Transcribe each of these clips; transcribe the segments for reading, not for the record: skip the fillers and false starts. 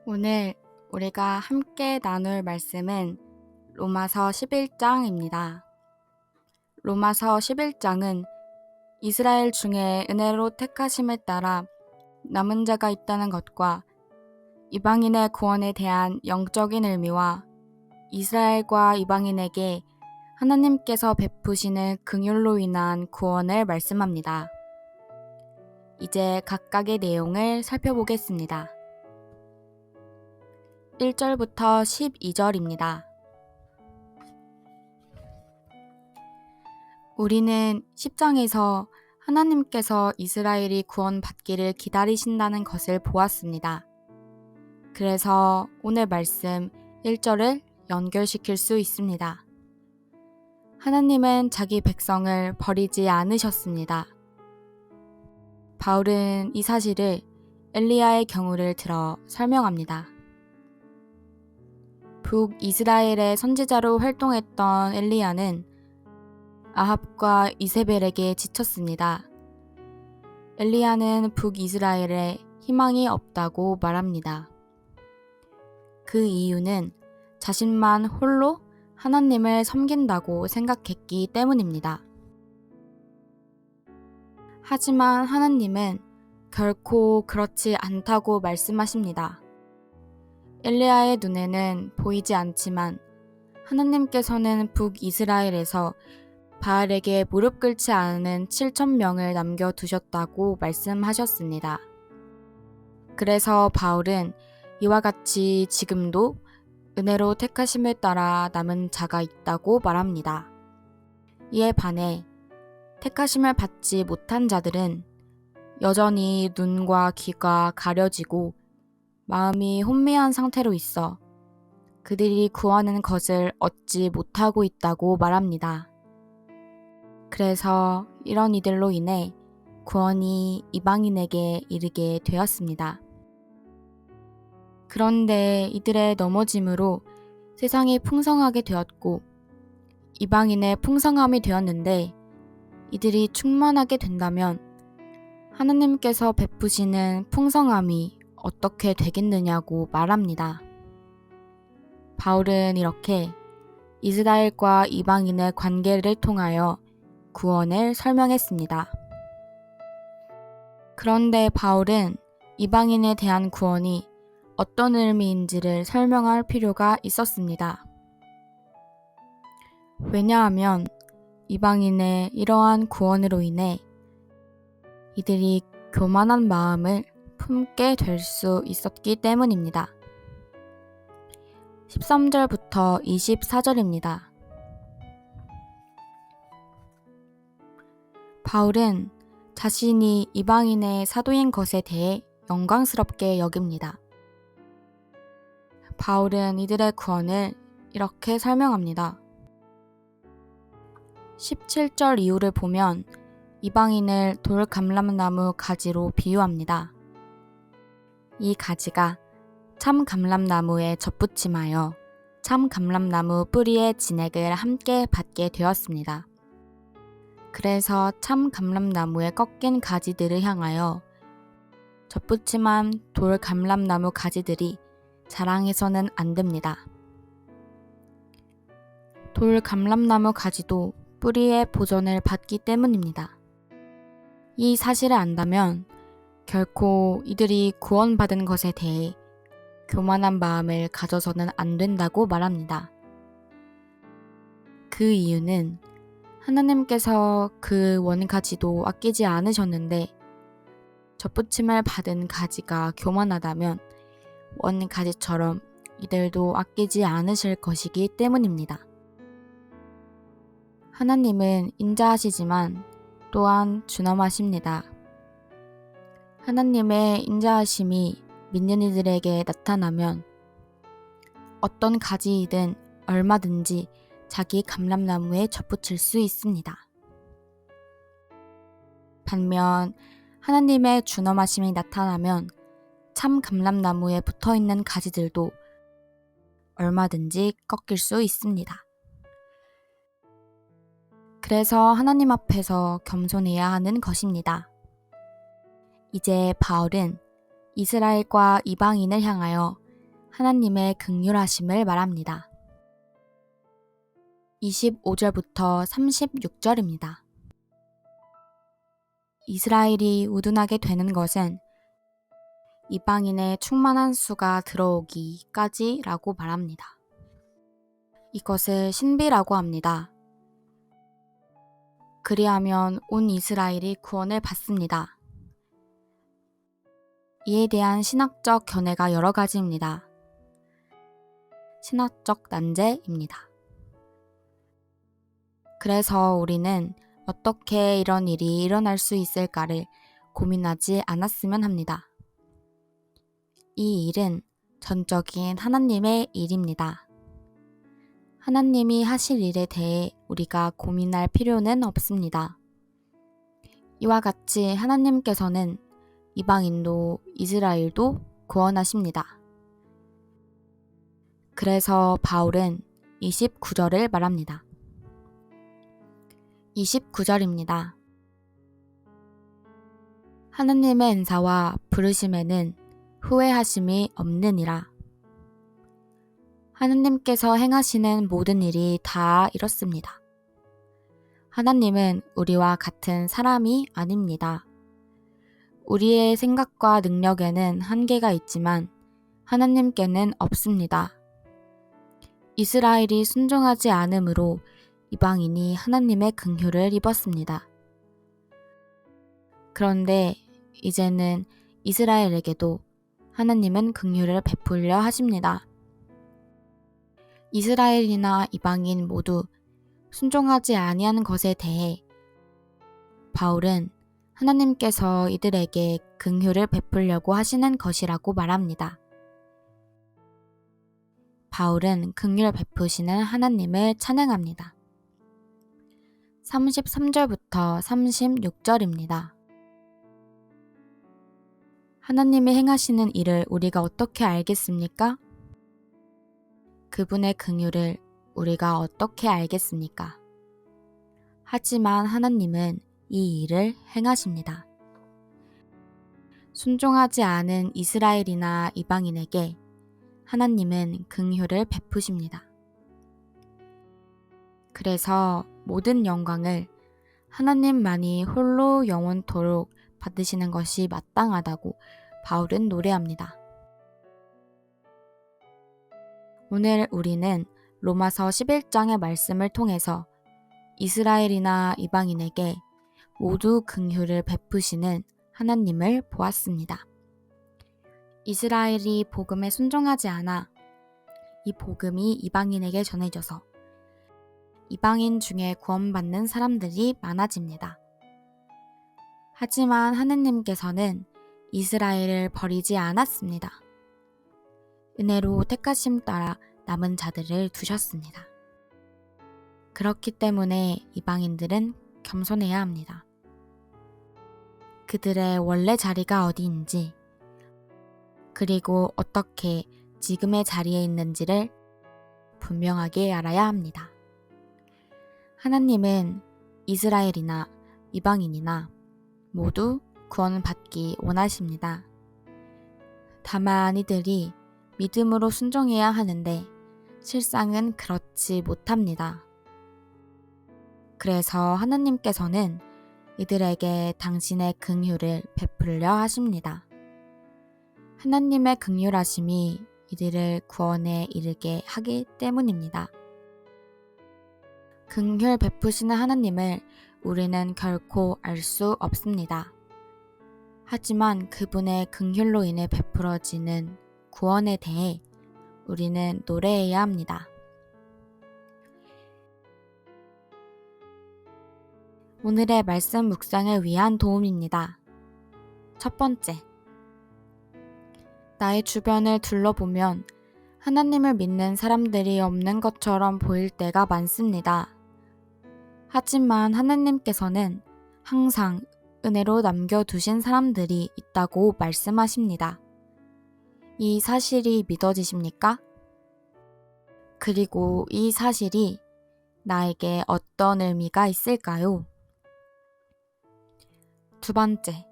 오늘 우리가 함께 나눌 말씀은 로마서 11장입니다. 로마서 11장은 이스라엘 중에 은혜로 택하심에 따라 남은 자가 있다는 것과 이방인의 구원에 대한 영적인 의미와 이스라엘과 이방인에게 하나님께서 베푸시는 긍휼로 인한 구원을 말씀합니다. 이제 각각의 내용을 살펴보겠습니다. 1절부터 12절입니다. 우리는 10장에서 하나님께서 이스라엘이 구원받기를 기다리신다는 것을 보았습니다. 그래서 오늘 말씀 1절을 연결시킬 수 있습니다. 하나님은 자기 백성을 버리지 않으셨습니다. 바울은 이 사실을 엘리야의 경우를 들어 설명합니다. 북이스라엘의 선지자로 활동했던 엘리야는 아합과 이세벨에게 지쳤습니다. 엘리야는 북이스라엘에 희망이 없다고 말합니다. 그 이유는 자신만 홀로 하나님을 섬긴다고 생각했기 때문입니다. 하지만 하나님은 결코 그렇지 않다고 말씀하십니다. 엘리야의 눈에는 보이지 않지만 하나님께서는 북이스라엘에서 바알에게 무릎 꿇지 않은 7,000명을 남겨두셨다고 말씀하셨습니다. 그래서 바울은 이와 같이 지금도 은혜로 택하심에 따라 남은 자가 있다고 말합니다. 이에 반해 택하심을 받지 못한 자들은 여전히 눈과 귀가 가려지고 마음이 혼미한 상태로 있어 그들이 구하는 것을 얻지 못하고 있다고 말합니다. 그래서 이런 이들로 인해 구원이 이방인에게 이르게 되었습니다. 그런데 이들의 넘어짐으로 세상이 풍성하게 되었고 이방인의 풍성함이 되었는데 이들이 충만하게 된다면 하나님께서 베푸시는 풍성함이 어떻게 되겠느냐고 말합니다. 바울은 이렇게 이스라엘과 이방인의 관계를 통하여 구원을 설명했습니다. 그런데 바울은 이방인에 대한 구원이 어떤 의미인지를 설명할 필요가 있었습니다. 왜냐하면 이방인의 이러한 구원으로 인해 이들이 교만한 마음을 품게 될 수 있었기 때문입니다. 13절부터 24절입니다. 바울은 자신이 이방인의 사도인 것에 대해 영광스럽게 여깁니다. 바울은 이들의 구원을 이렇게 설명합니다. 17절 이후를 보면 이방인을 돌감람나무 가지로 비유합니다. 이 가지가 참 감람나무에 접붙임하여 참 감람나무 뿌리의 진액을 함께 받게 되었습니다. 그래서 참 감람나무에 꺾인 가지들을 향하여 접붙임한 돌 감람나무 가지들이 자랑해서는 안 됩니다. 돌 감람나무 가지도 뿌리의 보전을 받기 때문입니다. 이 사실을 안다면 결코 이들이 구원받은 것에 대해 교만한 마음을 가져서는 안 된다고 말합니다. 그 이유는 하나님께서 그 원가지도 아끼지 않으셨는데 접붙임을 받은 가지가 교만하다면 원가지처럼 이들도 아끼지 않으실 것이기 때문입니다. 하나님은 인자하시지만 또한 준엄하십니다. 하나님의 인자하심이 믿는 이들에게 나타나면 어떤 가지이든 얼마든지 자기 감람나무에 접붙일 수 있습니다. 반면 하나님의 준엄하심이 나타나면 참 감람나무에 붙어있는 가지들도 얼마든지 꺾일 수 있습니다. 그래서 하나님 앞에서 겸손해야 하는 것입니다. 이제 바울은 이스라엘과 이방인을 향하여 하나님의 긍휼하심을 말합니다. 25절부터 36절입니다. 이스라엘이 우둔하게 되는 것은 이방인의 충만한 수가 들어오기까지라고 말합니다. 이것을 신비라고 합니다. 그리하면 온 이스라엘이 구원을 받습니다. 이에 대한 신학적 견해가 여러 가지입니다. 신학적 난제입니다. 그래서 우리는 어떻게 이런 일이 일어날 수 있을까를 고민하지 않았으면 합니다. 이 일은 전적인 하나님의 일입니다. 하나님이 하실 일에 대해 우리가 고민할 필요는 없습니다. 이와 같이 하나님께서는 이방인도 이스라엘도 구원하십니다. 그래서 바울은 29절을 말합니다. 29절입니다. 하나님의 은사와 부르심에는 후회하심이 없느니라. 하나님께서 행하시는 모든 일이 다 이렇습니다. 하나님은 우리와 같은 사람이 아닙니다. 우리의 생각과 능력에는 한계가 있지만 하나님께는 없습니다. 이스라엘이 순종하지 않으므로 이방인이 하나님의 긍휼을 입었습니다. 그런데 이제는 이스라엘에게도 하나님은 긍휼을 베풀려 하십니다. 이스라엘이나 이방인 모두 순종하지 아니하는 것에 대해 바울은 하나님께서 이들에게 긍휼을 베풀려고 하시는 것이라고 말합니다. 바울은 긍휼 베푸시는 하나님을 찬양합니다. 33절부터 36절입니다. 하나님이 행하시는 일을 우리가 어떻게 알겠습니까? 그분의 긍휼을 우리가 어떻게 알겠습니까? 하지만 하나님은 이 일을 행하십니다. 순종하지 않은 이스라엘이나 이방인에게 하나님은 긍휼을 베푸십니다. 그래서 모든 영광을 하나님만이 홀로 영원토록 받으시는 것이 마땅하다고 바울은 노래합니다. 오늘 우리는 로마서 11장의 말씀을 통해서 이스라엘이나 이방인에게 모두 긍휼을 베푸시는 하나님을 보았습니다. 이스라엘이 복음에 순종하지 않아 이 복음이 이방인에게 전해져서 이방인 중에 구원받는 사람들이 많아집니다. 하지만 하느님께서는 이스라엘을 버리지 않았습니다. 은혜로 택하심 따라 남은 자들을 두셨습니다. 그렇기 때문에 이방인들은 겸손해야 합니다. 그들의 원래 자리가 어디인지, 그리고 어떻게 지금의 자리에 있는지를 분명하게 알아야 합니다. 하나님은 이스라엘이나 이방인이나 모두 구원받기 원하십니다. 다만 이들이 믿음으로 순종해야 하는데 실상은 그렇지 못합니다. 그래서 하나님께서는 이들에게 당신의 긍휼을 베풀려 하십니다. 하나님의 긍휼하심이 이들을 구원에 이르게 하기 때문입니다. 긍휼 베푸시는 하나님을 우리는 결코 알 수 없습니다. 하지만 그분의 긍휼로 인해 베풀어지는 구원에 대해 우리는 노래해야 합니다. 오늘의 말씀 묵상을 위한 도움입니다. 첫 번째, 나의 주변을 둘러보면 하나님을 믿는 사람들이 없는 것처럼 보일 때가 많습니다. 하지만 하나님께서는 항상 은혜로 남겨두신 사람들이 있다고 말씀하십니다. 이 사실이 믿어지십니까? 그리고 이 사실이 나에게 어떤 의미가 있을까요? 두 번째,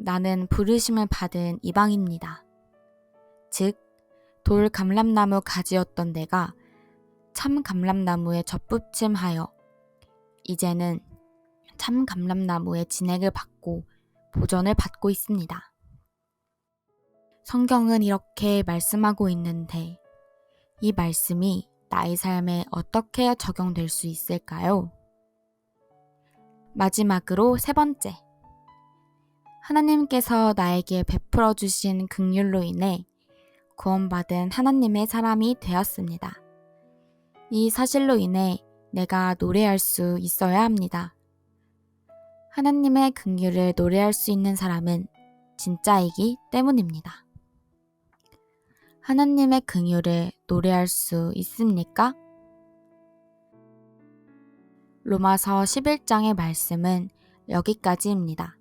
나는 부르심을 받은 이방인입니다. 즉, 돌 감람나무 가지였던 내가 참 감람나무에 젖붙임하여 이제는 참 감람나무의 진액을 받고 보전을 받고 있습니다. 성경은 이렇게 말씀하고 있는데 이 말씀이 나의 삶에 어떻게 적용될 수 있을까요? 마지막으로 세 번째, 하나님께서 나에게 베풀어 주신 긍휼로 인해 구원받은 하나님의 사람이 되었습니다. 이 사실로 인해 내가 노래할 수 있어야 합니다. 하나님의 긍휼을 노래할 수 있는 사람은 진짜이기 때문입니다. 하나님의 긍휼을 노래할 수 있습니까? 로마서 11장의 말씀은 여기까지입니다.